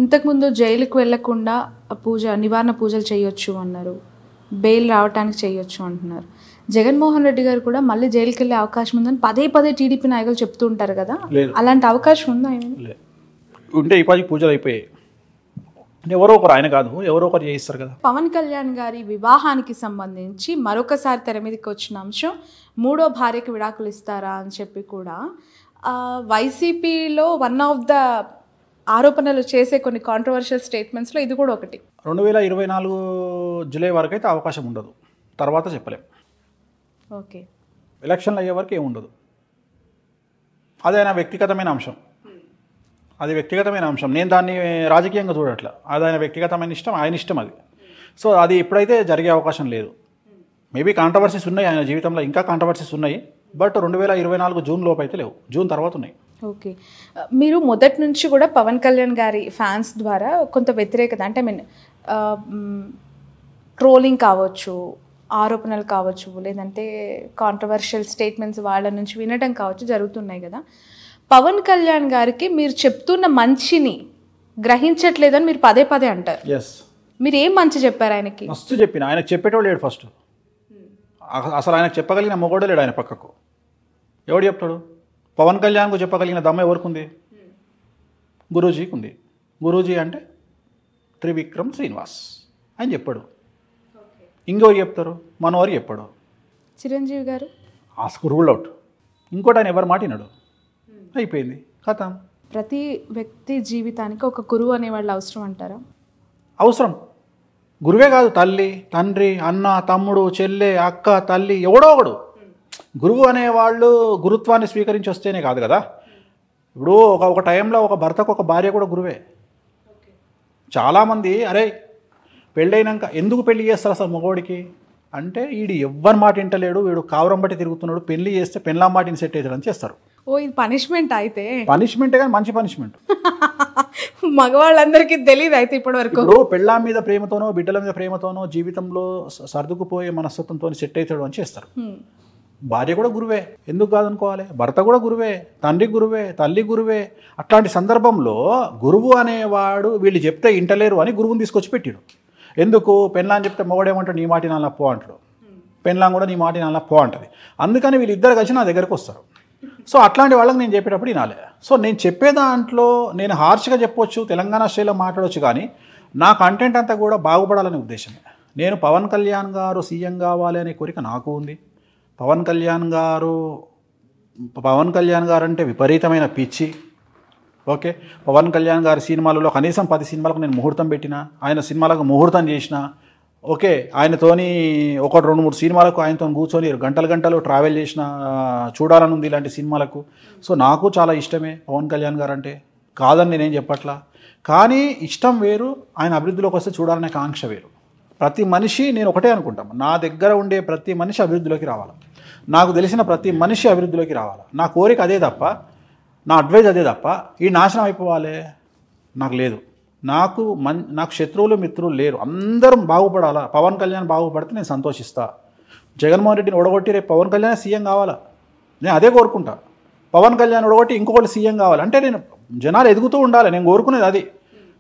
ఇంతకుముందు జైలుకి వెళ్లకుండా నివారణ పూజలు చేయొచ్చు అన్నారు. బెయిల్ రావడానికి చేయొచ్చు అంటున్నారు. జగన్మోహన్ రెడ్డి గారు కూడా మళ్ళీ జైలుకి వెళ్ళే అవకాశం ఉందని పదే పదే టీడీపీ నాయకులు చెప్తూ ఉంటారు కదా, అలాంటి అవకాశం ఉందా? ఉంటే ఈ పాటికి పూజలు అయిపోయాయి. ఎవరో ఒకరు, ఆయన కాదు ఎవరో ఒకరు చేయిస్తారు కదా. పవన్ కళ్యాణ్ గారి వివాహానికి సంబంధించి మరొకసారి తెర మీదకి వచ్చిన అంశం, మూడో భార్యకి విడాకులు ఇస్తారా అని చెప్పి కూడా వైసీపీలో వన్ ఆఫ్ ద ఆరోపణలు చేసే కొన్ని కాంట్రవర్షియల్ స్టేట్మెంట్స్లో ఇది కూడా ఒకటి. 2024 జూలై వరకు అయితే అవకాశం ఉండదు, తర్వాత చెప్పలేం. ఓకే, ఎలక్షన్లు అయ్యే వరకు ఏముండదు. అది ఆయన వ్యక్తిగతమైన అంశం, అది వ్యక్తిగతమైన అంశం. నేను దాన్ని రాజకీయంగా చూడట్లా. అది ఆయన వ్యక్తిగతమైన ఇష్టం, ఆయన ఇష్టం అది. సో అది ఇప్పుడైతే జరిగే అవకాశం లేదు. మేబీ కాంట్రవర్సీస్ ఉన్నాయి ఆయన జీవితంలో, ఇంకా కాంట్రవర్సీస్ ఉన్నాయి. బట్ 2024 జూన్ లోపు అయితే లేవు, జూన్ తర్వాత ఉన్నాయి. ఓకే, మీరు మొదటి నుంచి కూడా పవన్ కళ్యాణ్ గారి ఫ్యాన్స్ ద్వారా కొంత వ్యతిరేకత, అంటే ట్రోలింగ్ కావచ్చు, ఆరోపణలు కావచ్చు, లేదంటే కాంట్రవర్షియల్ స్టేట్మెంట్స్ వాళ్ళ నుంచి వినడం కావచ్చు జరుగుతున్నాయి కదా. పవన్ కళ్యాణ్ గారికి మీరు చెప్తున్న మంచిని గ్రహించట్లేదని మీరు పదే పదే అంటారు. ఎస్, మీరు ఏం మంచి చెప్పారు ఆయనకి? మస్తు చెప్పిన. ఆయనకు చెప్పేటోడు లేడు ఫస్ట్. అసలు ఆయనకు చెప్పగలిగిన మొగోడే లేడు ఆయన పక్కకు. ఎవడు చెప్తాడు? పవన్ కళ్యాణ్కు చెప్పగలిగిన దమ్మ ఎవరికి ఉంది? గురూజీకి ఉంది. గురూజీ అంటే త్రివిక్రమ్ శ్రీనివాస్ అని చెప్పాడు. ఇంకెవరు చెప్తారు? మనోరు చెప్పాడు. చిరంజీవి గారు రూల్ అవుట్. ఇంకోటి ఆయన ఎవరు మాటినాడు, అయిపోయింది, కథ. ప్రతి వ్యక్తి జీవితానికి ఒక గురువు అనేవాళ్ళు అవసరం అంటారా? అవసరం. గురువే కాదు, తల్లి, తండ్రి, అన్న, తమ్ముడు, చెల్లె, అక్క, తల్లి, ఎవడో ఒకడు. గురువు అనేవాళ్ళు గురుత్వాన్ని స్వీకరించి వస్తేనే కాదు కదా. ఇప్పుడు ఒక టైంలో ఒక భర్తకు ఒక భార్య కూడా గురువే. చాలామంది అరే పెళ్ళైనాక ఎందుకు పెళ్లి చేస్తారు అసలు మగవాడికి అంటే, వీడు ఎవ్వరి మాట వింటలేడు, వీడు కావరం బట్టి తిరుగుతున్నాడు, పెళ్లి చేస్తే పెళ్ళాం మాటిని సెట్ అవుతాడని చేస్తారు. ఓ, ఇది పనిష్మెంట్ అయితే? పనిష్మెంటే కానీ మంచి పనిష్మెంట్. మగవాళ్ళందరికీ తెలియదు అయితే ఇప్పటి వరకు. ఇప్పుడు పెళ్ళాం మీద ప్రేమతోనో, బిడ్డల మీద ప్రేమతోనో, జీవితంలో సర్దుకుపోయే మనస్తత్వంతో సెట్ అవుతాడు అని చేస్తారు. భార్య కూడా గురువే, ఎందుకు కాదనుకోవాలి? భర్త కూడా గురువే, తండ్రి గురువే, తల్లి గురువే. అట్లాంటి సందర్భంలో గురువు అనేవాడు వీళ్ళు చెప్తే ఇంటలేరు అని గురువుని తీసుకొచ్చి పెట్టాడు. ఎందుకు? పెళ్ళాం చెప్తే మొగడేమంటాడు, నీ మాటి నాన్న పో అంటాడు. పెళ్ళాం కూడా నీ మాటి నాన్న పో అంటది. అందుకని వీళ్ళిద్దరు కలిసి నా దగ్గరకు వస్తారు. సో అట్లాంటి వాళ్ళకి నేను చెప్పేటప్పుడు వినాలి. సో నేను చెప్పే దాంట్లో నేను హార్ష్గా చెప్పొచ్చు, తెలంగాణ స్టైల్లో మాట్లాడవచ్చు, కానీ నా కంటెంట్ అంతా కూడా బాగుపడాలనే ఉద్దేశమే. నేను పవన్ కళ్యాణ్ గారు సీఎం కావాలి అనే కోరిక నాకు ఉంది. పవన్ కళ్యాణ్ గారు అంటే విపరీతమైన పిచ్చి. ఓకే, పవన్ కళ్యాణ్ గారి సినిమాలలో కనీసం 10 సినిమాలకు నేను ముహూర్తం పెట్టిన, ఆయన సినిమాలకు ముహూర్తం చేసిన. ఓకే, ఆయనతోని 1-2-3 సినిమాలకు ఆయనతో కూర్చొని గంటలు ట్రావెల్ చేసిన, చూడాలని ఉంది ఇలాంటి సినిమాలకు. సో నాకు చాలా ఇష్టమే పవన్ కళ్యాణ్ గారు అంటే, కాదని నేనేం చెప్పట్లా. కానీ ఇష్టం వేరు, ఆయన అభివృద్ధిలోకి వస్తే చూడాలనే కాంక్ష వేరు. ప్రతి మనిషి, నేను ఒకటే అనుకుంటాను, నా దగ్గర ఉండే ప్రతి మనిషి అభివృద్ధిలోకి రావాలి, నాకు తెలిసిన ప్రతి మనిషి అభివృద్ధిలోకి రావాలి. నా కోరిక అదే తప్ప, నా అడ్వైజ్ అదే తప్ప ఈ నాశనం అయిపోవాలి నాకు లేదు. నాకు శత్రువులు మిత్రులు లేరు, అందరం బాగుపడాలా. పవన్ కళ్యాణ్ బాగుపడితే నేను సంతోషిస్తా. జగన్మోహన్ రెడ్డిని ఓడగొట్టి రేపు పవన్ కళ్యాణ్ సీఎం కావాలా, నేను అదే కోరుకుంటా. పవన్ కళ్యాణ్ ఓడగొట్టి ఇంకొకటి సీఎం కావాలి అంటే, నేను జనాలు ఎదుగుతూ ఉండాలి, నేను కోరుకునేది అది.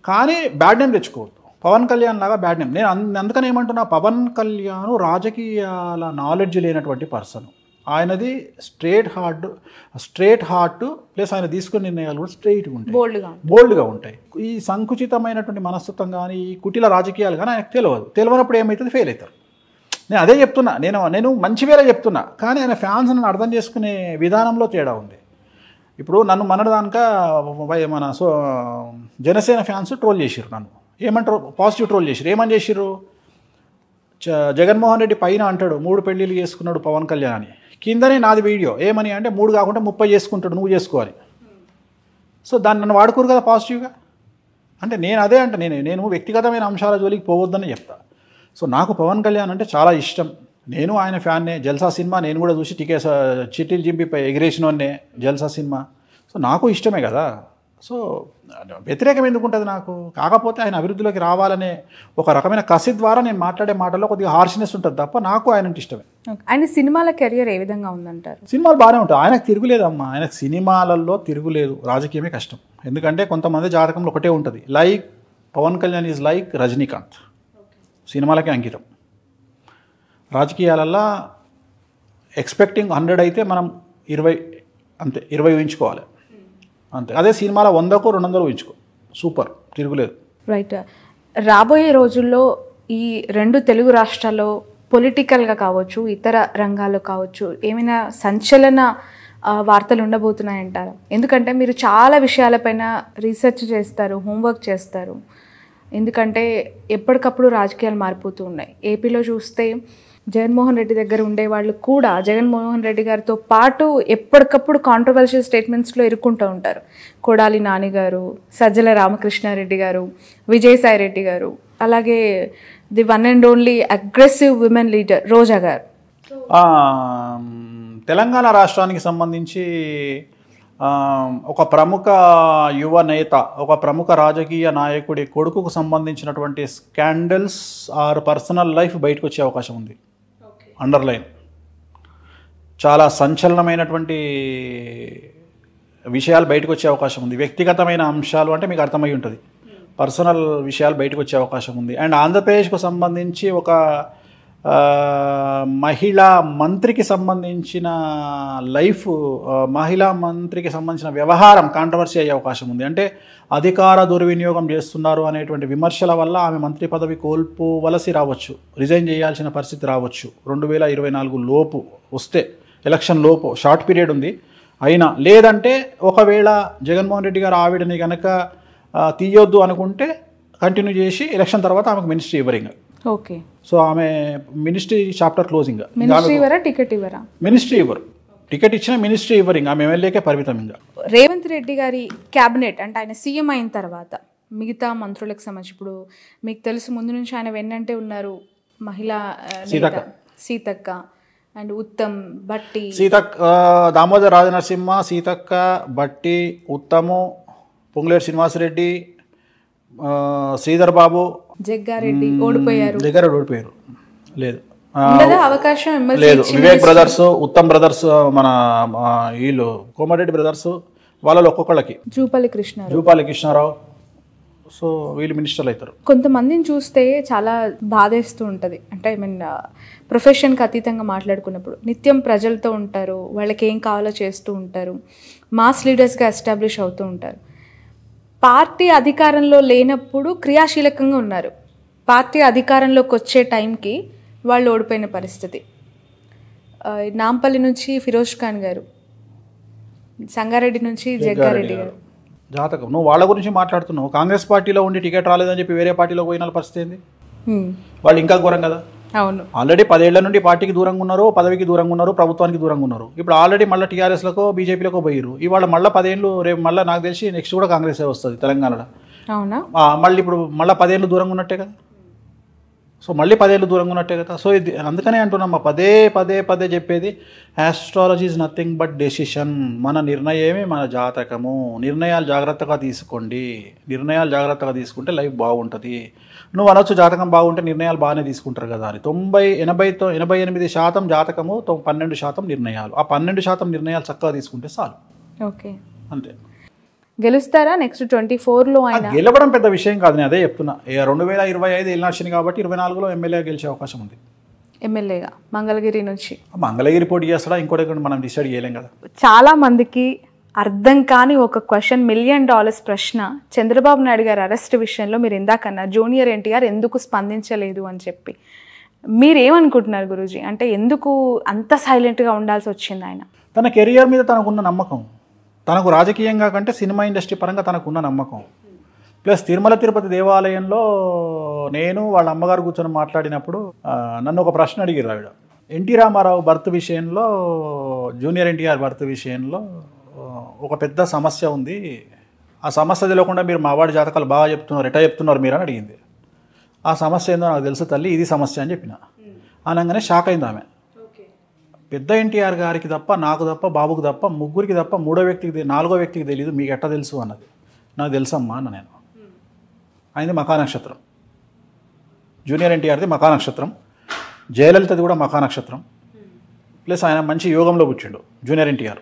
కానీ బ్యాడ్ నేమ్ తెచ్చుకోవద్దు, పవన్ కళ్యాణ్ లాగా బ్యాడ్ నేమ్. నేను అందుకని ఏమంటున్నా, పవన్ కళ్యాణ్ రాజకీయాల నాలెడ్జ్ లేనటువంటి పర్సన్. ఆయనది స్ట్రేట్ హార్ట్ ప్లస్ ఆయన తీసుకునే నిర్ణయాలు కూడా స్ట్రైట్గా ఉంటాయి, బోల్డ్గా ఉంటాయి. ఈ సంకుచితమైనటువంటి మనస్తత్వం కానీ, ఈ కుటిల రాజకీయాలు కానీ ఆయనకు తెలియనప్పుడు ఏమవుతుంది, ఫెయిల్ అవుతారు. నేను అదే చెప్తున్నా, నేను మంచి వేరే చెప్తున్నా, కానీ ఆయన ఫ్యాన్స్ నన్ను అర్థం చేసుకునే విధానంలో తేడా ఉంది. ఇప్పుడు నన్ను మనదానిక మన జనసేన ఫ్యాన్స్ ట్రోల్ చేసిర్రు, నన్ను ఏమంటారు, పాజిటివ్ ట్రోల్ చేసిర్రు. ఏమని చేసిర్రు? జగన్మోహన్ రెడ్డి పైన అంటాడు 3 పెళ్ళిళ్ళు చేసుకున్నాడు పవన్ కళ్యాణ్ అని, కిందనే నాది వీడియో ఏమని అంటే 3 కాకుండా 30 చేసుకుంటాడు, నువ్వు చేసుకోవాలి. సో దాన్ని నన్ను వాడుకోరు కదా పాజిటివ్గా. అంటే నేను అదే అంటే, నేను వ్యక్తిగతమైన అంశాల జోలికి పోవద్దని చెప్తా. సో నాకు పవన్ కళ్యాణ్ అంటే చాలా ఇష్టం, నేను ఆయన ఫ్యాన్నే. జల్సా సినిమా నేను కూడా చూసి చిట్టీలు చింపి ఎగిరేసినోన్నే జల్సా సినిమా. సో నాకు ఇష్టమే కదా. సో వ్యతిరేకం ఎందుకు ఉంటుంది నాకు? కాకపోతే ఆయన అభివృద్ధిలోకి రావాలనే ఒక రకమైన కసి ద్వారా నేను మాట్లాడే మాటల్లో కొద్దిగా హార్ష్నెస్ ఉంటుంది తప్ప నాకు ఆయన అంటే ఇష్టమే. ఆయన సినిమాల కెరియర్ ఏ విధంగా ఉందంటారు? సినిమాలు బాగానే ఉంటాయి, ఆయనకు తిరుగులేదమ్మా. ఆయనకు సినిమాలలో తిరుగులేదు, రాజకీయమే కష్టం. ఎందుకంటే కొంతమంది జాతకంలో ఒకటే ఉంటుంది, like Pawan Kalyan is like Rajinikanth, సినిమాలకే అంకితం. రాజకీయాలల్లో ఎక్స్పెక్టింగ్ 100 అయితే మనం 20 అంతే, 20 ఊహించుకోవాలి అంతే. అదే సినిమాలో 100కో 200 ఊహించుకో, సూపర్, తిరుగులేదు. రైట్. రాబోయే రోజుల్లో ఈ 2 తెలుగు రాష్ట్రాల్లో పొలిటికల్గా కావచ్చు, ఇతర రంగాల్లో కావచ్చు, ఏమైనా సంచలన వార్తలు ఉండబోతున్నాయంటారా? ఎందుకంటే మీరు చాలా విషయాలపైన రీసెర్చ్ చేస్తారు, హోంవర్క్ చేస్తారు. ఎందుకంటే ఎప్పటికప్పుడు రాజకీయాలు మారిపోతూ ఉన్నాయి. ఏపీలో చూస్తే జగన్మోహన్ రెడ్డి దగ్గర ఉండేవాళ్ళు కూడా జగన్మోహన్ రెడ్డి గారితో పాటు ఎప్పటికప్పుడు కాంట్రవర్షియల్ స్టేట్మెంట్స్లో ఇరుక్కుంటూ ఉంటారు. కొడాలి నాని గారు, సజ్జల రామకృష్ణారెడ్డి గారు, విజయసాయి రెడ్డి గారు, అలాగే the one and only aggressive women leader Roja garu. Telangana రాష్ట్రానికి సంబంధించి ఒక ప్రముఖ యువ నేత, ఒక ప్రముఖ రాజకీయ నాయకుడి కొడుకుకు సంబంధించినటువంటి స్కాండల్స్ ఆర్ పర్సనల్ లైఫ్ బయటకు వచ్చే అవకాశం ఉంది. అండర్లైన్, చాలా సంచలనమైనటువంటి విషయాలు బయటకు వచ్చే అవకాశం ఉంది. వ్యక్తిగతమైన అంశాలు అంటే మీకు అర్థమై ఉంటుంది, పర్సనల్ విషయాలు బయటకు వచ్చే అవకాశం ఉంది. అండ్ ఆంధ్రప్రదేశ్కు సంబంధించి ఒక మహిళా మంత్రికి సంబంధించిన లైఫ్, మహిళా మంత్రికి సంబంధించిన వ్యవహారం కాంట్రవర్సీ అయ్యే అవకాశం ఉంది. అంటే అధికార దుర్వినియోగం చేస్తున్నారు అనేటువంటి విమర్శల వల్ల ఆమె మంత్రి పదవి కోల్పోవలసి రావచ్చు, రిజైన్ చేయాల్సిన పరిస్థితి రావచ్చు. 2024 లోపు వస్తే, ఎలక్షన్ లోపు, షార్ట్ పీరియడ్ ఉంది అయినా. లేదంటే ఒకవేళ జగన్మోహన్ రెడ్డి గారు ఆవిడని కనుక తీయొద్దు అనుకుంటే కంటిన్యూ చేసి ఎలక్షన్ తర్వాత ఆమెకు మినిస్ట్రీ ఇవ్వరింగ్. ఓకే. సో ఆమె మినిస్ట్రీ చాప్టర్ క్లోజింగ్. మినిస్ట్రీ ఇవ్వరా, టికెట్ ఇవ్వరా? మినిస్ట్రీ ఇవ్వరు, టికెట్ ఇచ్చిన మినిస్ట్రీ ఇవ్వరు, ఆమె ఎమ్మెల్యేకే పరిమితం. ఇంకా రేవంత్ రెడ్డి గారి క్యాబినెట్ అంటే ఆయన సీఎం అయిన తర్వాత మిగతా మంత్రులకు సంబంధించి, ఇప్పుడు మీకు తెలుసు ముందు నుంచి ఆయన వెన్నంటే ఉన్నారు మహిళా సీతక్క అండ్ ఉత్తమ్, బట్టి, దామోదర్ రాజనరసింహ, సీతక్క, బట్టి, ఉత్తము, పొంగులేటి శ్రీనివాసరెడ్డి, శ్రీధర్ బాబు, జగ్గారెడ్డి ఓడిపోయారు. లేదు అవకాశం లేదు. వివేక్ బ్రదర్స్, ఉత్తమ్ బ్రదర్స్, మన వీళ్ళు కోమటిరెడ్డి బ్రదర్స్, వాళ్ళలో ఒక్కొక్కళ్ళకి, జూపాలి కృష్ణారావు, సో వీళ్ళు మినిస్టర్లు అవుతారు. కొంతమందిని చూస్తే చాలా బాధేస్తూ ఉంటుంది. అంటే ఐ మీన్ ప్రొఫెషన్కి అతీతంగా మాట్లాడుకున్నప్పుడు నిత్యం ప్రజలతో ఉంటారు, వాళ్ళకి ఏం కావాలో చేస్తూ ఉంటారు, మాస్ లీడర్స్గా ఎస్టాబ్లిష్ అవుతూ ఉంటారు. పార్టీ అధికారంలో లేనప్పుడు క్రియాశీలకంగా ఉన్నారు, పార్టీ అధికారంలోకి వచ్చే టైంకి వాళ్ళు ఓడిపోయిన పరిస్థితి. నాంపల్లి నుంచి ఫిరోజ్ ఖాన్ గారు, సంగారెడ్డి నుంచి జగ్గారెడ్డి గారు. జాతకం, నువ్వు వాళ్ళ గురించి మాట్లాడుతున్నావు. కాంగ్రెస్ పార్టీలో ఉండి టికెట్ రాలేదని చెప్పి వేరే పార్టీలో పోయిన పరిస్థితి ఏంది? వాళ్ళు ఇంకా ఘోరం కదా. అవును, ఆల్రెడీ 10 ఏళ్ల నుండి పార్టీకి దూరంగా ఉన్నారు, పదవికి దూరంగా ఉన్నారు, ప్రభుత్వానికి దూరంగా ఉన్నారు. ఇప్పుడు ఆల్రెడీ మళ్ళీ టీఆర్ఎస్లకో బీజేపీలకో పోయారు. ఇవాళ మళ్ళీ 10 ఏళ్ళు, రేపు మళ్ళీ నాకు తెలిసి నెక్స్ట్ కూడా కాంగ్రెస్ వస్తుంది తెలంగాణలో. అవునా? మళ్ళీ ఇప్పుడు మళ్ళీ 10 ఏళ్ళు దూరంగా ఉన్నట్టే కదా. సో మళ్ళీ 10 ఏళ్ళు దూరంగా ఉన్నట్టే కదా. సో ఇది అందుకనే అంటున్నామ్మా, పదే చెప్పేది, astrology is nothing but decision. మన నిర్ణయమే మన జాతకము. నిర్ణయాలు జాగ్రత్తగా తీసుకోండి, నిర్ణయాలు జాగ్రత్తగా తీసుకుంటే లైఫ్ బాగుంటుంది. నువ్వు అనొచ్చు జాతకం బాగుంటే నిర్ణయాలు బాగానే తీసుకుంటారు కదా అని. 88% జాతకము, 12% నిర్ణయాలు. ఆ 12% నిర్ణయాలు చక్కగా తీసుకుంటే చాలు. ఓకే, అంతే. గెలుస్తారా నెక్స్ట్ 24లో? ఆయన గెలవడం పెద్ద విషయం కాదు, నేను అదే చెప్తున్నా. 2025 ఎలక్షన్ కాబట్టి 24లో ఎమ్మెల్యే గెలిచే అవకాశం ఉంది. ఎమ్మెల్యేగా మంగళగిరి నుంచి. మంగళగిరి పోటీ చేస్తాడా ఇంకోటి మనం డిసైడ్ చేయలేం కదా. చాలా మందికి అర్థం కాని ఒక క్వశ్చన్, $1 మిలియన్ ప్రశ్న, చంద్రబాబు నాయుడు గారి అరెస్ట్ విషయంలో మీరు ఇందాకన్నా జూనియర్ ఎన్టీఆర్ ఎందుకు స్పందించలేదు అని చెప్పి, మీరేమనుకుంటున్నారు గురూజీ? అంటే ఎందుకు అంత సైలెంట్గా ఉండాల్సి వచ్చింది ఆయన? తన కెరియర్ మీద తనకున్న నమ్మకం, తనకు రాజకీయంగా కంటే సినిమా ఇండస్ట్రీ పరంగా తనకున్న నమ్మకం, ప్లస్ తిరుమల తిరుపతి దేవాలయంలో నేను వాళ్ళ అమ్మగారు కూర్చొని మాట్లాడినప్పుడు నన్ను ఒక ప్రశ్న అడిగారు ఆవిడ. ఎన్టీ రామారావు బర్త్ విషయంలో, జూనియర్ ఎన్టీఆర్ బర్త్ విషయంలో ఒక పెద్ద సమస్య ఉంది, ఆ సమస్య తెలియకుండా మీరు మావాడి జాతకాలు బాగా చెప్తున్నారు, ఎటా చెప్తున్నారు మీరు అని అడిగింది. ఆ సమస్య ఏందో నాకు తెలుసు తల్లి, ఇది సమస్య అని చెప్పిన. అనగానే షాక్ అయింది ఆమె. పెద్ద ఎన్టీఆర్ గారికి తప్ప, నాకు తప్ప, బాబుకు తప్ప, ముగ్గురికి తప్ప, 4వ వ్యక్తికి తెలియదు, మీకు ఎట్టా తెలుసు అన్నది. నాకు తెలుసమ్మా అన్న నేను. ఆయనది మఖా నక్షత్రం, జూనియర్ ఎన్టీఆర్ది మఖా నక్షత్రం, జయలలితది కూడా మఖా నక్షత్రం, ప్లస్ ఆయన మంచి యోగంలో కూర్చుండు జూనియర్ ఎన్టీఆర్.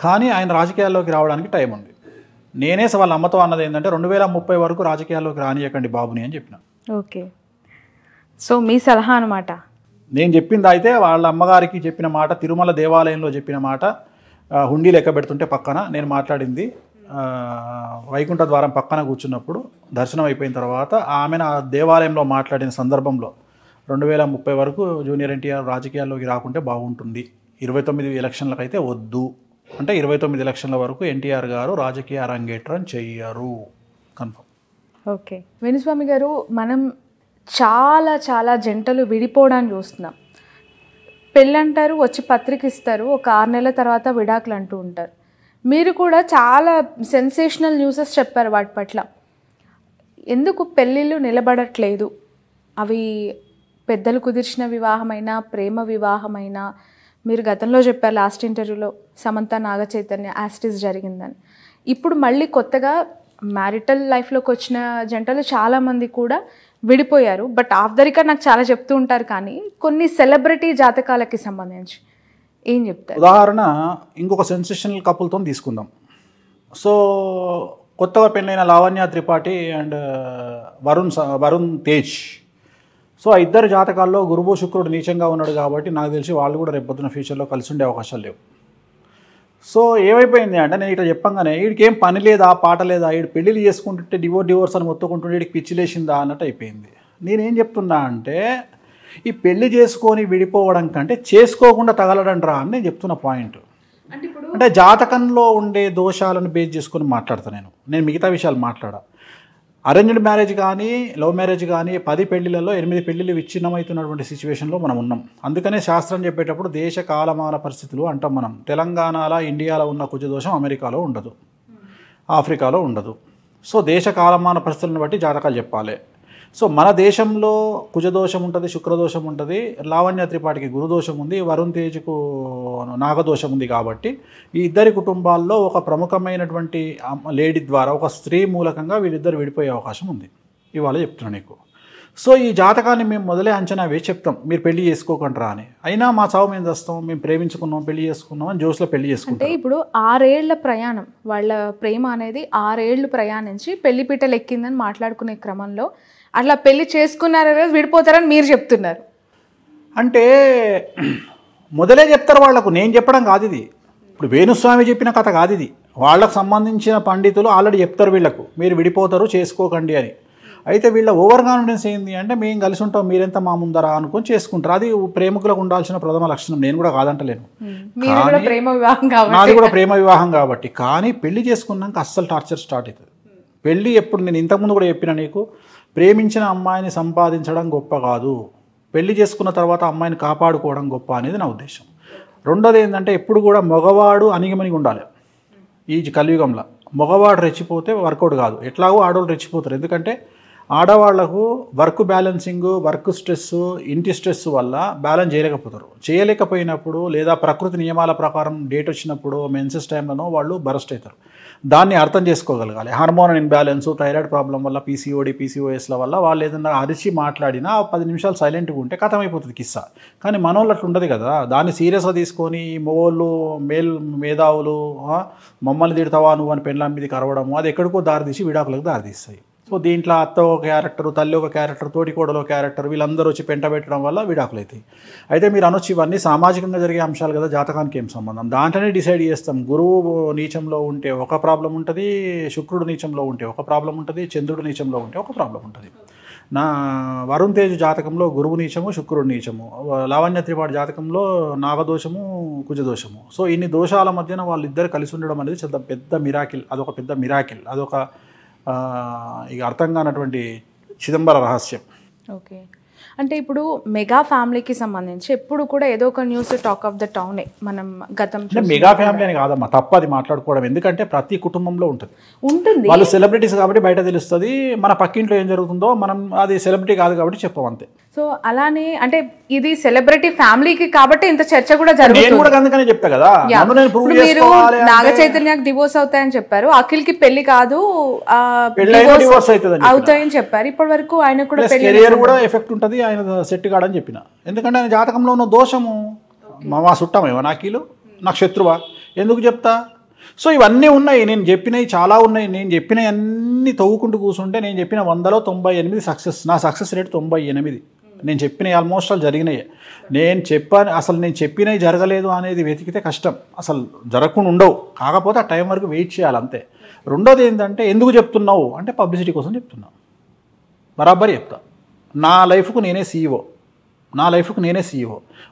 కానీ ఆయన రాజకీయాల్లోకి రావడానికి టైం ఉంది. నేనే వాళ్ళ అమ్మతో అన్నది ఏంటంటే 2030 వరకు రాజకీయాల్లోకి రానియకండి బాబుని అని చెప్పిన. ఓకే, సో మీ సలహా అనమాట. నేను చెప్పింది అయితే వాళ్ళ అమ్మగారికి చెప్పిన మాట, తిరుమల దేవాలయంలో చెప్పిన మాట, హుండీ లెక్క పెడుతుంటే పక్కన నేను మాట్లాడింది, వైకుంఠ ద్వారం పక్కన కూర్చున్నప్పుడు దర్శనం అయిపోయిన తర్వాత ఆమె ఆ దేవాలయంలో మాట్లాడిన సందర్భంలో 2030 వరకు జూనియర్ ఎన్టీఆర్ రాజకీయాల్లోకి రాకుంటే బాగుంటుంది, 29 ఎలక్షన్లకు అయితే వద్దు అంటే 29 ఎలక్షన్ల వరకు ఎన్టీఆర్ గారు రాజకీయ అరంగేట్రం చెయ్యరు, కన్ఫర్మ్. ఓకే వేణుస్వామి గారు, మనం చాలా చాలా జంటలు విడిపోవడానికి చూస్తున్నాం. పెళ్ళంటారు, వచ్చి పత్రిక ఇస్తారు, ఒక 6 నెలల తర్వాత విడాకులు అంటూ ఉంటారు. మీరు కూడా చాలా సెన్సేషనల్ న్యూసెస్ చెప్పారు వాటి పట్ల. ఎందుకు పెళ్ళిళ్ళు నిలబడట్లేదు? అవి పెద్దలు కుదిర్చిన వివాహమైనా ప్రేమ వివాహమైనా, మీరు గతంలో చెప్పారు లాస్ట్ ఇంటర్వ్యూలో సమంత నాగ చైతన్య యాస్టిస్ జరిగిందని. ఇప్పుడు మళ్ళీ కొత్తగా మ్యారిటల్ లైఫ్లోకి వచ్చిన జంటలు చాలామంది కూడా విడిపోయారు. బట్ ఆఫ్ ద రికార్డ్ నాకు చాలా చెప్తూ ఉంటారు, కానీ కొన్ని సెలబ్రిటీ జాతకాలకి సంబంధించి ఏం చెప్తారు? ఉదాహరణ ఇంకొక సెన్సేషనల్ కపుల్తో తీసుకుందాం. సో కొత్తగా పెళ్ళైన లావణ్య త్రిపాఠి అండ్ వరుణ్ తేజ్. సో ఆ ఇద్దరు జాతకాల్లో గురువు శుక్రుడు నీచంగా ఉన్నాడు కాబట్టి నాకు తెలిసి వాళ్ళు కూడా రేపొద్దున ఫ్యూచర్లో కలిసి ఉండే అవకాశాలు లేవు. సో ఏమైపోయింది అంటే, నేను ఇట్లా చెప్పంగానే వీడికి ఏం పని లేదా, పాట లేదా, వీడు పెళ్ళిళ్ళు చేసుకుంటుంటే డివోర్స్ అని మొత్తుకుంటుంటే వీడికి పిచ్చి లేచిందా అన్నట్టు అయిపోయింది. నేనేం చెప్తున్నా అంటే, ఈ పెళ్లి చేసుకొని విడిపోవడం కంటే చేసుకోకుండా తగలడం రా అని నేను చెప్తున్న పాయింట్. అంటే జాతకంలో ఉండే దోషాలను బేస్ చేసుకొని మాట్లాడతాను నేను మిగతా విషయాలు మాట్లాడా. అరేంజ్డ్ మ్యారేజ్ కానీ లవ్ మ్యారేజ్ కానీ 10 పెళ్లిలలో 8 పెళ్లిళ్ళు విచ్ఛిన్నమవుతున్నటువంటి సిచ్యువేషన్లో మనం ఉన్నాం. అందుకనే శాస్త్రం చెప్పేటప్పుడు దేశ కాలమాన పరిస్థితులు అంటాం మనం. తెలంగాణలో ఇండియాలో ఉన్న కుజదోషం అమెరికాలో ఉండదు, ఆఫ్రికాలో ఉండదు. సో దేశ కాలమాన పరిస్థితులను బట్టి జాతకాలు చెప్పాలి. సో మన దేశంలో కుజదోషం ఉంటుంది, శుక్రదోషం ఉంటుంది, లావణ్య త్రిపాఠికి గురుదోషం ఉంది, వరుణ్ తేజ్కు నాగదోషం ఉంది. కాబట్టి ఈ ఇద్దరి కుటుంబాల్లో ఒక ప్రముఖమైనటువంటి లేడీ ద్వారా, ఒక స్త్రీ మూలకంగా వీళ్ళిద్దరు విడిపోయే అవకాశం ఉంది. ఇవాళ చెప్తున్నాను నీకు. సో ఈ జాతకాన్ని మేము మొదలే అంచనా వేసి చెప్తాం, మీరు పెళ్లి చేసుకోకంటారా అని. అయినా మా చావు మేము చేస్తాం, మేము ప్రేమించుకున్నాం, పెళ్లి చేసుకున్నాం అని జోస్లో పెళ్లి చేసుకుంటాం. అంటే ఇప్పుడు 6 ఏళ్ల ప్రయాణం, వాళ్ళ ప్రేమ అనేది 6 ఏళ్ళు ప్రయాణించి పెళ్లి పీటలు ఎక్కిందని మాట్లాడుకునే క్రమంలో అట్లా పెళ్లి చేసుకున్నారో విడిపోతారని మీరు చెప్తున్నారు. అంటే మొదలే చెప్తారు వాళ్ళకు, నేను చెప్పడం కాదు ఇది. ఇప్పుడు వేణుస్వామి చెప్పిన కథ కాదు ఇది. వాళ్ళకు సంబంధించిన పండితులు ఆల్రెడీ చెప్తారు వీళ్ళకు, మీరు విడిపోతారు చేసుకోకండి అని. అయితే వీళ్ళ ఓవర్ కాన్ఫిడెన్స్ ఏంది అంటే, మేము కలిసి ఉంటాం, మీరెంత మా ముందరా అనుకొని చేసుకుంటారు. అది ప్రేమికులకు ఉండాల్సిన ప్రథమ లక్షణం, నేను కూడా కాదంటలేను. నాది కూడా ప్రేమ వివాహం కాబట్టి. కానీ పెళ్లి చేసుకున్నాక అస్సలు టార్చర్ స్టార్ట్ అవుతుంది. పెళ్ళి ఎప్పుడు, నేను ఇంతకుముందు కూడా చెప్పిన నీకు, ప్రేమించిన అమ్మాయిని సంపాదించడం గొప్ప కాదు, పెళ్లి చేసుకున్న తర్వాత అమ్మాయిని కాపాడుకోవడం గొప్ప అనేది నా ఉద్దేశం. రెండోది ఏంటంటే, ఎప్పుడు కూడా మగవాడు అణిగిమణిగి ఉండాలి. ఈ కలియుగంలో మగవాడు రెచ్చిపోతే వర్కౌట్ కాదు. ఎట్లాగో ఆడవాళ్ళు రెచ్చిపోతారు. ఎందుకంటే ఆడవాళ్లకు వర్క్ బ్యాలెన్సింగ్, వర్క్ స్ట్రెస్, ఇంటి స్ట్రెస్ వల్ల బ్యాలెన్స్ చేయలేకపోయినప్పుడు లేదా ప్రకృతి నియమాల ప్రకారం డేట్ వచ్చినప్పుడు మెన్సెస్ టైంలోనో వాళ్ళు బరస్ట్ అవుతారు. దాన్ని అర్థం చేసుకోగలగాలి. హార్మోన్ ఇన్బ్యాలెన్స్, థైరాయిడ్ ప్రాబ్లం వల్ల, పీసీఓఎస్ల వల్ల వాళ్ళు ఏదన్నా అరిచి మాట్లాడినా 10 నిమిషాలు సైలెంట్గా ఉంటే కథం అయిపోతుంది కిస్సా. కానీ మనోళ్ళు అట్లా ఉండదు కదా. దాన్ని సీరియస్గా తీసుకొని మొగోళ్ళు మేధావులు మమ్మల్ని తిడతావా నువ్వు అని పెళ్ళాం మీదకి అరవడము, అది ఎక్కడికో దారితీసి విడాకులకు దారితీస్తాయి. సో దీంట్లో అత్త ఒక క్యారెక్టర్, తల్లి ఒక క్యారెక్టర్, తోటికోడలో క్యారెక్టర్, వీళ్ళందరూ వచ్చి పెంట పెట్టడం వల్ల విడాకులు అవుతాయి. అయితే మీరు అనొచ్చు ఇవన్నీ సామాజికంగా జరిగే అంశాలు కదా, జాతకానికి ఏం సంబంధం? దాంట్లోనే డిసైడ్ చేస్తాం. గురువు నీచంలో ఉంటే ఒక ప్రాబ్లం ఉంటుంది, శుక్రుడు నీచంలో ఉంటే ఒక ప్రాబ్లం ఉంటుంది, చంద్రుడు నీచంలో ఉంటే ఒక ప్రాబ్లం ఉంటుంది. నా వరుణ్ తేజ్ జాతకంలో గురువు నీచము, శుక్రుడు నీచము, లావణ్య త్రిపాఠి జాతకంలో నాగదోషము, కుజదోషము. సో ఇన్ని దోషాల మధ్యన వాళ్ళిద్దరు కలిసి ఉండడం అనేది చాలా పెద్ద మిరాకిల్. అదొక పెద్ద మిరాకిల్, అదొక ఇక అర్థం కానటువంటి చిదంబర రహస్యం. ఓకే, అంటే ఇప్పుడు మెగా ఫ్యామిలీకి సంబంధించి ఎప్పుడు కూడా ఏదో ఒక న్యూస్ టాక్ ఆఫ్ ద టౌనే. మనం గతం మెగా ఫ్యామిలీ అని కాదమ్మా, తప్పది మాట్లాడుకోవడం. ఎందుకంటే ప్రతి కుటుంబంలో ఉంటుంది. వాళ్ళు సెలబ్రిటీస్ కాబట్టి బయట తెలుస్తుంది. మన పక్కింట్లో ఏం జరుగుతుందో మనం, అది సెలబ్రిటీ కాదు కాబట్టి చెప్పం అంతే. సో అలానే అంటే ఇది సెలబ్రిటీ ఫ్యామిలీకి కాబట్టి ఇంత చర్చ కూడా జరుగుతుంది. నేను కూడా అందుకనే చెప్పా కదా, మీరు నాగ చైతన్యకి డివోర్స్ అవుతాయని చెప్పారు, అఖిల్ కి పెళ్లి కాదు డివోర్స్ అవుతాయని చెప్పారు. ఇప్పటి వరకు ఆయన కూడా కెరియర్ కూడా ఎఫెక్ట్ ఉంటుంది, ఆయన సెట్ కాడని చెప్పిన. ఎందుకంటే ఆయన జాతకంలో ఉన్న దోషము మా చుట్టమేమో నాకీలు నాకు శత్రువా ఎందుకు చెప్తా? సో ఇవన్నీ ఉన్నాయి, నేను చెప్పినవి చాలా ఉన్నాయి. నేను చెప్పినవి అన్నీ తవ్వుకుంటూ కూర్చుంటే నేను చెప్పిన 100లో 98 సక్సెస్. నా సక్సెస్ రేట్ 98. నేను చెప్పినవి ఆల్మోస్ట్ ఆల్ జరిగినాయి. నేను చెప్పినవి జరగలేదు అనేది వెతికితే కష్టం, అసలు జరగకుండా ఉండవు. కాకపోతే ఆ టైం వరకు వెయిట్ చేయాలి అంతే. రెండోది ఏంటంటే ఎందుకు చెప్తున్నావు అంటే పబ్లిసిటీ కోసం చెప్తున్నావు. బరాబర్ చెప్తా. నా లైఫ్కు నేనే సీఈఓ,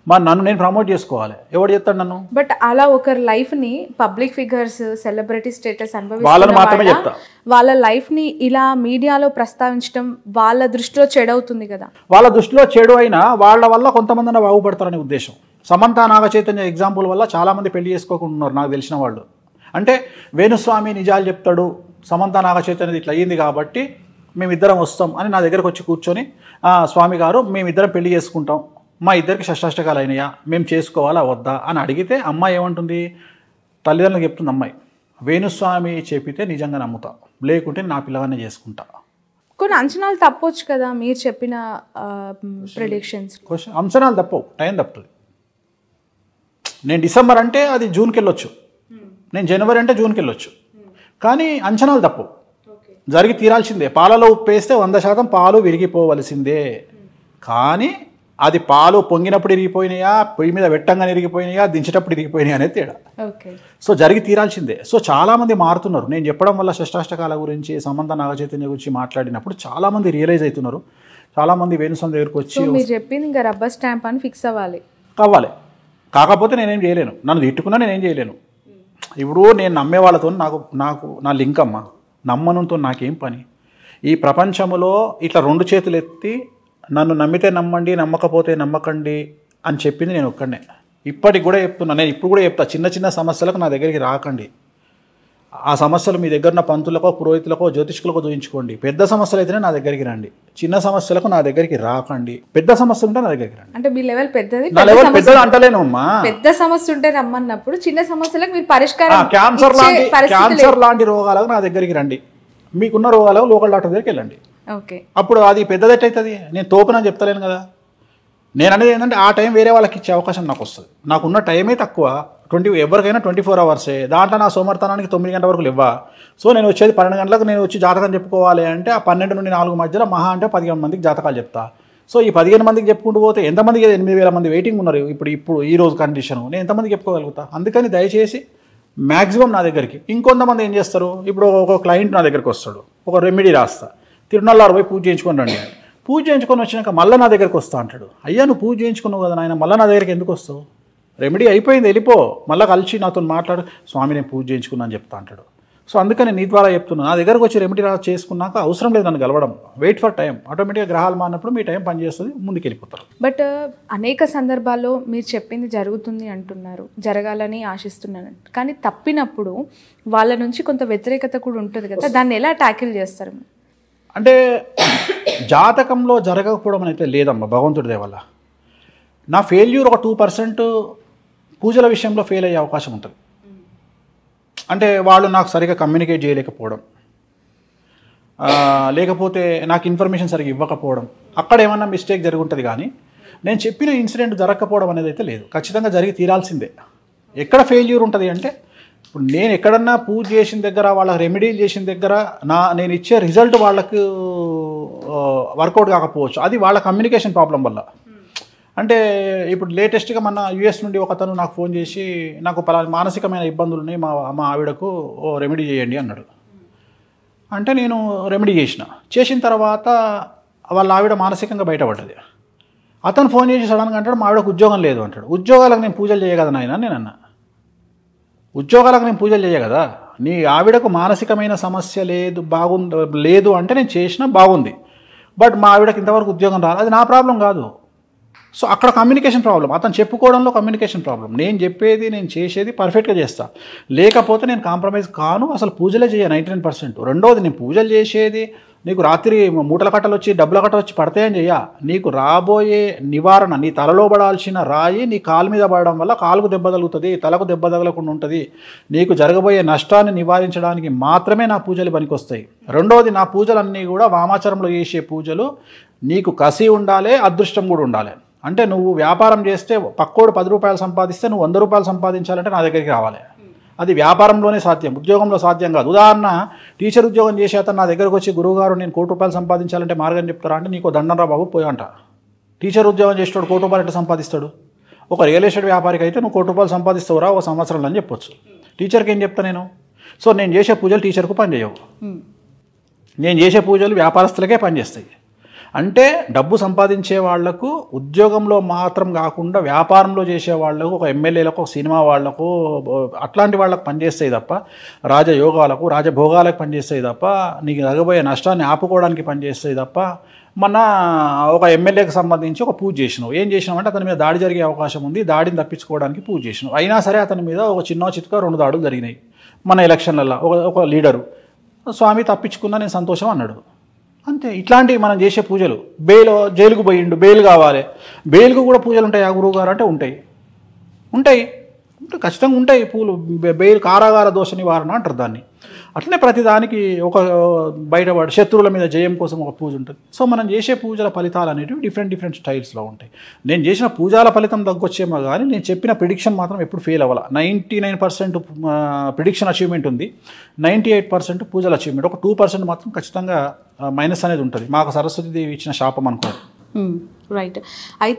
మరి నన్ను నేను ప్రమోట్ చేసుకోవాలి, ఎవడు చెప్తాడు నన్ను? బట్ అలా ఒకరి లైఫ్ ని పబ్లిక్ ఫిగర్స్ సెలబ్రిటీ స్టేటస్ వాళ్ళని మాత్రమే చెప్తా. వాళ్ళ లైఫ్ ని ఇలా మీడియాలో ప్రస్తావించడం వాళ్ళ దృష్టిలో చెడవుతుంది కదా. వాళ్ళ దృష్టిలో చెడు అయినా వాళ్ళ వల్ల కొంతమంది బాగుపడతారనే ఉద్దేశం. సమంత నాగచైతన్య ఎగ్జాంపుల్ వల్ల చాలామంది పెళ్లి చేసుకోకుండా ఉన్నారు నాకు తెలిసిన వాళ్ళు. అంటే వేణుస్వామి నిజాలు చెప్తాడు, సమంత నాగచైతన్యది ఇట్లా అయ్యింది కాబట్టి మేమిద్దరం వస్తాం అని నా దగ్గరకు వచ్చి కూర్చొని స్వామి గారు మేమిద్దరం పెళ్లి చేసుకుంటాం, మా ఇద్దరికి షష్టాష్టకాలు అయినాయా, మేము చేసుకోవాలా వద్దా అని అడిగితే అమ్మాయి ఏమంటుంది? తల్లిదండ్రులకు చెప్తుంది అమ్మాయి, వేణుస్వామి చెప్పితే నిజంగా నమ్ముతా, లేకుంటే నా పిల్లగానే చేసుకుంటా. కొన్ని అంచనాలు తప్పొచ్చు కదా మీరు చెప్పిన ప్రెడిక్షన్స్. అంచనాలు తప్పవు, టైం తప్పుతుంది. నేను డిసెంబర్ అంటే అది జూన్కి వెళ్ళొచ్చు, నేను జనవరి అంటే జూన్కి వెళ్ళొచ్చు, కానీ అంచనాలు తప్పవు, జరిగి తీరాల్సిందే. పాలలో ఉప్పు వేస్తే 100% పాలు విరిగిపోవలసిందే. కానీ అది పాలు పొంగినప్పుడు ఇరిగిపోయినాయా, పొయ్యి మీద వెట్టంగానే ఇరిగిపోయినాయా, దించేటప్పుడు ఇరిగిపోయినాయా అనేది తేడా. సో జరిగి తీరాల్సిందే. సో చాలామంది మారుతున్నారు. నేను చెప్పడం వల్ల షష్టాష్టకాల గురించి, సమంత నాగచైతన్య గురించి మాట్లాడినప్పుడు చాలామంది రియలైజ్ అవుతున్నారు. చాలామంది వేణుస్వామి దగ్గరకు వచ్చి మీరు చెప్పింది ఇంకా రబ్బర్ స్టాంప్ అని ఫిక్స్ అవ్వాలి. కాకపోతే నేనేం చేయలేను, నన్ను తిట్టుకున్నా నేనేం చేయలేను. ఇప్పుడు నేను నమ్మే వాళ్ళతో నాకు నా లింక్ అమ్మ, నమ్మనంతో నాకేం పని? ఈ ప్రపంచంలో ఇట్లా 2 చేతులు ఎత్తి నన్ను నమ్మితే నమ్మండి, నమ్మకపోతే నమ్మకండి అని చెప్పింది నేను ఒక్కడనే. ఇప్పటికి కూడా చెప్తున్నా, నేను ఇప్పుడు కూడా చెప్తా, చిన్న చిన్న సమస్యలకు నా దగ్గరికి రాకండి. ఆ సమస్యలు మీ దగ్గర ఉన్న పంతులకో, పురోహితులకో, జ్యోతిష్కులకో చూపించుకోండి. పెద్ద సమస్యలు అయితేనే నా దగ్గరికి రండి, చిన్న సమస్యలకు నా దగ్గరికి రాకండి. పెద్ద సమస్య ఉంటే నా దగ్గరికి రండి. అంటే మీ లెవెల్ పెద్దది, నా లెవెల్ పెద్దది అంటలేను అమ్మా. పెద్ద సమస్య ఉంటే రమ్మన్నప్పుడు చిన్న సమస్యలకు మీరు పరిష్కారం, క్యాన్సర్ లాంటి రోగాలకు నా దగ్గరికి రండి. మీకున్న రోగాలకు లోకల్ డాక్టర్ దగ్గరికి వెళ్ళండి. అప్పుడు అది పెద్దదెట్ అవుతుంది. నేను తోపునని చెప్తలేను కదా. నేను అనేది ఏంటంటే ఆ టైం వేరే వాళ్ళకి ఇచ్చే అవకాశం నాకు వస్తుంది. నాకున్న టైమే తక్కువ, ఎవరికైనా 24 అవర్సే. దాంట్లో నా సోమర్థనానికి 9 గంటల వరకు లేవా. సో నేను వచ్చేది 12 గంటలకు నేను వచ్చి జాతకం చెప్పుకోవాలి అంటే ఆ 12 నుండి 4 మధ్యలో మహా అంటే 15 మందికి జాతకాలు చెప్తా. సో ఈ 15 మందికి చెప్పుకుంటూ పోతే ఎంతమందికి 8,000 మంది వెయిటింగ్ ఉన్నారు ఇప్పుడు ఈ రోజు కండిషన్, నేను ఎంతమందికి చెప్పుకోగలుగుతా? అందుకని దయచేసి మ్యాక్సిమం నా దగ్గరికి. ఇంకొంతమంది ఏం చేస్తారు, ఇప్పుడు ఒక క్లయింట్ నా దగ్గరికి వస్తాడు, ఒక రెమెడీ రాస్తా, తిరునల్లారు పోయి పూజ చేయించుకొని రండి. పూజ చేయించుకొని వచ్చినాక మళ్ళీ నా దగ్గరికి వస్తా అంటాడు. అయ్యా నువ్వు పూజ చేయించుకున్నావు కదా నాయన, మళ్ళీ నా దగ్గరికి ఎందుకు వస్తావు? రెమెడీ అయిపోయింది, వెళ్ళిపో. మళ్ళీ కలిసి నాతో మాట్లాడు, స్వామి నేను పూజ చేయించుకున్నా అని చెప్తా అంటాడు. సో అందుకని నీ ద్వారా చెప్తున్నా, నా దగ్గరకు వచ్చి రెమెడీ చేసుకున్నాక అవసరం లేదు నన్ను కలవడం. Wait for time. ఆటోమేటిక్గా గ్రహాలు మారినప్పుడు మీ టైం పనిచేస్తుంది, ముందుకు వెళ్ళిపోతారు. బట్ అనేక సందర్భాల్లో మీరు చెప్పింది జరుగుతుంది అంటున్నారు, జరగాలని ఆశిస్తున్నాను, కానీ తప్పినప్పుడు వాళ్ళ నుంచి కొంత వ్యతిరేకత కూడా ఉంటుంది కదా, దాన్ని ఎలా ట్యాకిల్ చేస్తారు? అంటే జాతకంలో జరగకపోవడం అయితే లేదమ్మా, భగవంతుడి దయ వల్ల. నా ఫెయిల్యూర్ ఒక 2% పూజల విషయంలో ఫెయిల్ అయ్యే అవకాశం ఉంటుంది. అంటే వాళ్ళు నాకు సరిగా కమ్యూనికేట్ చేయలేకపోవడం, లేకపోతే నాకు ఇన్ఫర్మేషన్ సరిగా ఇవ్వకపోవడం, అక్కడ ఏమన్నా మిస్టేక్ జరిగి ఉంటుంది. కానీ నేను చెప్పిన ఇన్సిడెంట్ జరగకపోవడం అనేది అయితే లేదు, ఖచ్చితంగా జరిగి తీరాల్సిందే. ఎక్కడ ఫెయిల్యూర్ ఉంటుంది అంటే, ఇప్పుడు నేను ఎక్కడన్నా పూజ చేసిన దగ్గర, వాళ్ళకి రెమెడీలు చేసిన దగ్గర నేను ఇచ్చే రిజల్ట్ వాళ్ళకు వర్కౌట్ కాకపోవచ్చు. అది వాళ్ళ కమ్యూనికేషన్ ప్రాబ్లం వల్ల. అంటే ఇప్పుడు లేటెస్ట్గా మన యూఎస్ నుండి ఒకతను నాకు ఫోన్ చేసి, నాకు మానసికమైన ఇబ్బందులు ఉన్నాయి, మా ఆవిడకు రెమెడీ చేయండి అన్నాడు. అంటే నేను రెమెడీ చేసిన తర్వాత వాళ్ళ ఆవిడ మానసికంగా బయటపడ్డది. అతను ఫోన్ చేసి సడన్గా అంటాడు, మా ఆవిడకు ఉద్యోగం లేదు అంటాడు. ఉద్యోగాలకు నేను పూజలు చేయగదా నాయన? నేను అన్నా, ఉద్యోగాలకు నేను పూజలు చేయ కదా. నీ ఆవిడకు మానసికమైన సమస్య లేదు అంటే నేను చేసినా బాగుంది, బట్ మా ఆవిడకి ఇంతవరకు ఉద్యోగం రాదు, అది నా ప్రాబ్లం కాదు. సో అక్కడ కమ్యూనికేషన్ ప్రాబ్లం, అతను చెప్పుకోవడంలో కమ్యూనికేషన్ ప్రాబ్లం. నేను చెప్పేది, నేను చేసేది పర్ఫెక్ట్గా చేస్తా, లేకపోతే నేను కాంప్రమైజ్ కాను, అసలు పూజలే చేయ 99%. రెండోది, నేను పూజలు చేసేది నీకు రాత్రి మూటల కట్టలు వచ్చి డబ్బుల కట్టలు వచ్చి పడతాయని చెయ్య. నీకు రాబోయే నివారణ, నీ తలలో పడాల్సిన రాయి నీ కాలు మీద పడడం వల్ల కాలుకు దెబ్బ తగులుతుంది, తలకు దెబ్బ తగలకుండా ఉంటుంది. నీకు జరగబోయే నష్టాన్ని నివారించడానికి మాత్రమే నా పూజలు పనికొస్తాయి. రెండోది, నా పూజలన్నీ కూడా వామాచారంలో చేసే పూజలు. నీకు కసి ఉండాలి, అదృష్టం కూడా ఉండాలి. అంటే నువ్వు వ్యాపారం చేస్తే పక్కోడు 10 రూపాయలు సంపాదిస్తే నువ్వు 100 రూపాయలు సంపాదించాలంటే నా దగ్గరికి రావాలి. అది వ్యాపారంలోనే సాధ్యం, ఉద్యోగంలో సాధ్యం కాదు. ఉదాహరణ, టీచర్ ఉద్యోగం చేసే అతను నా దగ్గరకు వచ్చి గురువుగారు నేను 1 కోటి రూపాయలు సంపాదించాలంటే మార్గం చెప్తారా అంటే నీకు దండం రా బాబు పోయి అంట. టీచర్ ఉద్యోగం చేసేవాడు 1 కోటి రూపాయలు ఎట్లా సంపాదిస్తాడు? ఒక రియల్ ఎస్టేట్ వ్యాపారికి అయితే నువ్వు 1 కోటి రూపాయలు సంపాదిస్తావురా ఒక సంవత్సరంలో అని చెప్పొచ్చు. టీచర్కి ఏం చెప్తా నేను? సో నేను చేసే పూజలు టీచర్కు పనిచేయవు, నేను చేసే పూజలు వ్యాపారస్తులకే పనిచేస్తాయి. అంటే డబ్బు సంపాదించే వాళ్లకు ఉద్యోగంలో మాత్రం కాకుండా వ్యాపారంలో చేసే వాళ్లకు, ఒక ఎమ్మెల్యేలకు, ఒక సినిమా వాళ్లకు, అట్లాంటి వాళ్ళకు పనిచేస్తాయి తప్ప రాజయోగాలకు, రాజభోగాలకు పనిచేస్తాయి తప్ప నీకు తగ్గబోయే నష్టాన్ని ఆపుకోవడానికి పనిచేస్తాయి తప్ప. మన ఒక ఎమ్మెల్యేకి సంబంధించి ఒక పూజ చేసినావు, ఏం చేసినావు అంటే అతని మీద దాడి జరిగే అవకాశం ఉంది, దాడిని తప్పించుకోవడానికి పూజ చేసినావు. అయినా సరే అతని మీద ఒక చిన్న చిత్క 2 దాడులు జరిగినాయి మన ఎలక్షన్లలో. ఒక లీడరు స్వామి తప్పించుకున్నా నేను సంతోషం అన్నాడు, అంతే. ఇట్లాంటివి మనం చేసే పూజలు. జైలుకు పోయిండు, బెయిల్ కావాలి, బెయిల్కు కూడా పూజలు ఉంటాయి ఆ గురువు గారు అంటే ఉంటాయి ఖచ్చితంగా ఉంటాయి పూలు. బెయిల్ కారాగార దోష నివారణ అంటారు దాన్ని. అట్లనే ప్రతిదానికి ఒక బయటపడి శత్రువుల మీద జయం కోసం ఒక పూజ ఉంటుంది. సో మనం చేసే పూజల ఫలితాలు అనేటివి డిఫరెంట్ స్టైల్స్లో ఉంటాయి. నేను చేసిన పూజల ఫలితం తగ్గొచ్చేమో కానీ నేను చెప్పిన ప్రిడిక్షన్ మాత్రం ఎప్పుడు ఫెయిల్ అవ్వాలి. 99% ప్రిడిక్షన్ అచీవ్మెంట్ ఉంది, 98% పూజల అచీవ్మెంట్. ఒక 2% మాత్రం ఖచ్చితంగా మైనస్ అనేది ఉంటుంది. మాకు సరస్వతి దేవి ఇచ్చిన శాపం అనుకోండి. రైట్. అయితే